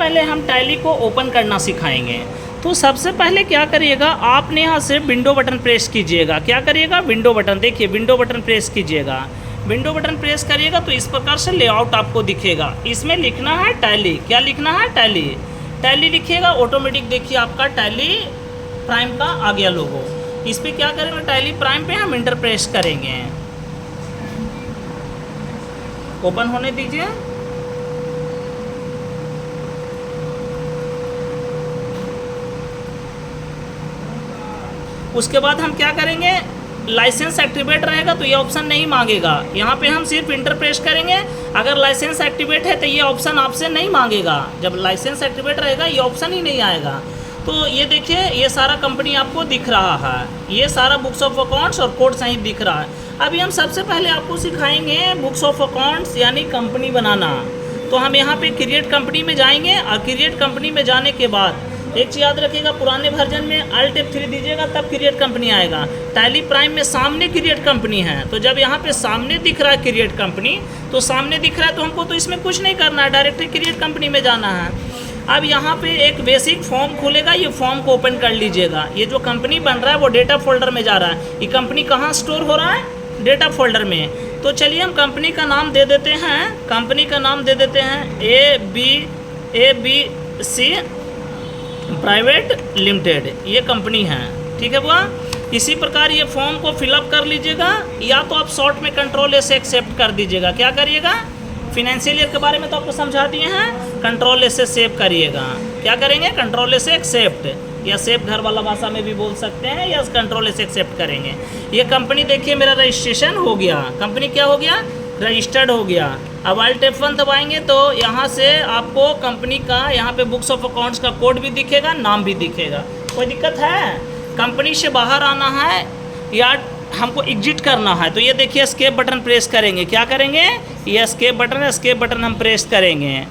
पहले हम टैली को ओपन करना सिखाएंगे। तो सबसे पहले क्या करिएगा, आपने यहाँ से विंडो बटन प्रेस कीजिएगा। क्या करिएगा, विंडो बटन, देखिए विंडो बटन प्रेस कीजिएगा। विंडो बटन प्रेस करिएगा तो इस प्रकार से लेआउट आपको दिखेगा। इसमें लिखना है टैली। क्या लिखना है, टैली। टैली लिखिएगा, ऑटोमेटिक देखिए आपका टैली प्राइम का आ गया लोगो। इस पर क्या करेंगे, टैली प्राइम पे हम इंटर प्रेस करेंगे। ओपन होने दीजिए। उसके बाद हम क्या करेंगे, लाइसेंस एक्टिवेट रहेगा तो ये ऑप्शन नहीं मांगेगा। यहाँ पे हम सिर्फ इंटर प्रेस करेंगे। अगर लाइसेंस एक्टिवेट है तो ये ऑप्शन आपसे नहीं मांगेगा। जब लाइसेंस एक्टिवेट रहेगा ये ऑप्शन ही नहीं आएगा। तो ये देखिए, ये सारा कंपनी आपको दिख रहा है, ये सारा बुक्स ऑफ अकाउंट्स और कोड सहित दिख रहा है। अभी हम सबसे पहले आपको सिखाएंगे बुक्स ऑफ अकाउंट्स यानी कंपनी बनाना। तो हम यहाँ पे क्रिएट कंपनी में जाएंगे और क्रिएट कंपनी में जाने के बाद एक चीज़ याद रखिएगा, पुराने वर्जन में Alt F3 दीजिएगा तब क्रिएट कंपनी आएगा। टैली प्राइम में सामने क्रिएट कंपनी है। तो जब यहाँ पे सामने दिख रहा है क्रिएट कंपनी, तो सामने दिख रहा है तो हमको तो इसमें कुछ नहीं करना है, डायरेक्टली क्रिएट कंपनी में जाना है। अब यहाँ पे एक बेसिक फॉर्म खुलेगा, ये फॉर्म को ओपन कर लीजिएगा। ये जो कंपनी बन रहा है वो डेटा फोल्डर में जा रहा है। ये कंपनी कहाँ स्टोर हो रहा है, डेटा फोल्डर में। तो चलिए हम कंपनी का नाम दे देते हैं, कंपनी का नाम दे देते हैं ABC प्राइवेट लिमिटेड, ये कंपनी है। ठीक है बुआ। इसी प्रकार ये फॉर्म को फिलअप कर लीजिएगा, या तो आप शॉर्ट में Ctrl से एक्सेप्ट कर दीजिएगा। क्या करिएगा, फिनेंशियल ईयर के बारे में तो आपको समझा दिए हैं, Ctrl से सेव करिएगा। क्या करेंगे, Ctrl से एक्सेप्ट, या सेव घर वाला भाषा में भी बोल सकते हैं, या Ctrl से एक्सेप्ट करेंगे। ये कंपनी देखिए मेरा रजिस्ट्रेशन हो गया, कंपनी क्या हो गया, रजिस्टर्ड हो गया। अब Alt F1 दबाएंगे तो यहाँ से आपको कंपनी का, यहाँ पे बुक्स ऑफ अकाउंट्स का कोड भी दिखेगा, नाम भी दिखेगा। कोई दिक्कत है, कंपनी से बाहर आना है या हमको एग्जिट करना है तो ये देखिए एस्केप बटन प्रेस करेंगे। क्या करेंगे, ये एस्केप बटन हम प्रेस करेंगे।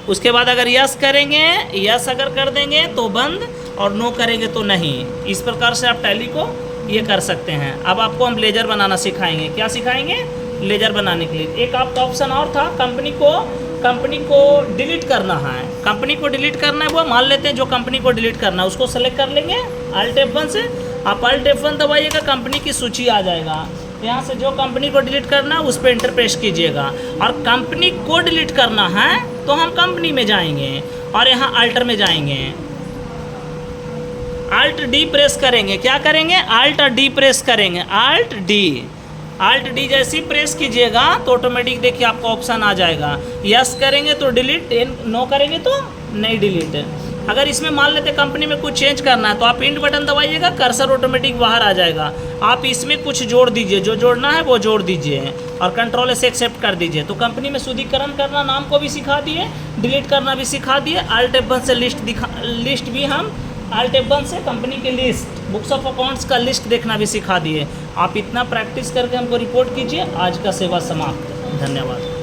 उसके बाद अगर यस करेंगे, यस अगर कर देंगे तो बंद, और नो करेंगे तो नहीं। इस प्रकार से आप टैली को ये कर सकते हैं। अब आपको हम लेजर बनाना सिखाएंगे। क्या सिखाएंगे, लेजर बनाने के लिए। एक आपका ऑप्शन और था, कंपनी को डिलीट करना है। कंपनी को डिलीट करना है, वो मान लेते हैं जो कंपनी को डिलीट करना है उसको सेलेक्ट कर लेंगे Alt F1 से। आप Alt F1 दबाइएगा, कंपनी की सूची आ जाएगा। यहाँ से जो कंपनी को डिलीट करना है उस पर इंटर प्रेस कीजिएगा। और कंपनी को डिलीट करना है तो हम कंपनी में जाएंगे और यहाँ अल्टर में जाएंगे, Alt D प्रेस करेंगे। क्या करेंगे, Alt D प्रेस करेंगे, Alt D जैसे ही प्रेस कीजिएगा तो ऑटोमेटिक देखिए आपको ऑप्शन आ जाएगा। यस करेंगे तो डिलीट, नो करेंगे तो नहीं डिलीट। अगर इसमें मान लेते कंपनी में कुछ चेंज करना है तो आप इंट बटन दबाइएगा, कर्सर ऑटोमेटिक बाहर आ जाएगा। आप इसमें कुछ जोड़ दीजिए, जो जोड़ना है वो जोड़ दीजिए और Ctrl से एक्सेप्ट कर दीजिए। तो कंपनी में शुद्धिकरण करना, नाम को भी सिखा दिए, डिलीट करना भी सिखा दिए। Alt F1 से लिस्ट भी हम Alt F1 से कंपनी की लिस्ट, बुक्स ऑफ अकाउंट्स का लिस्ट देखना भी सिखा दिए। आप इतना प्रैक्टिस करके हमको रिपोर्ट कीजिए। आज का सेवा समाप्त। धन्यवाद।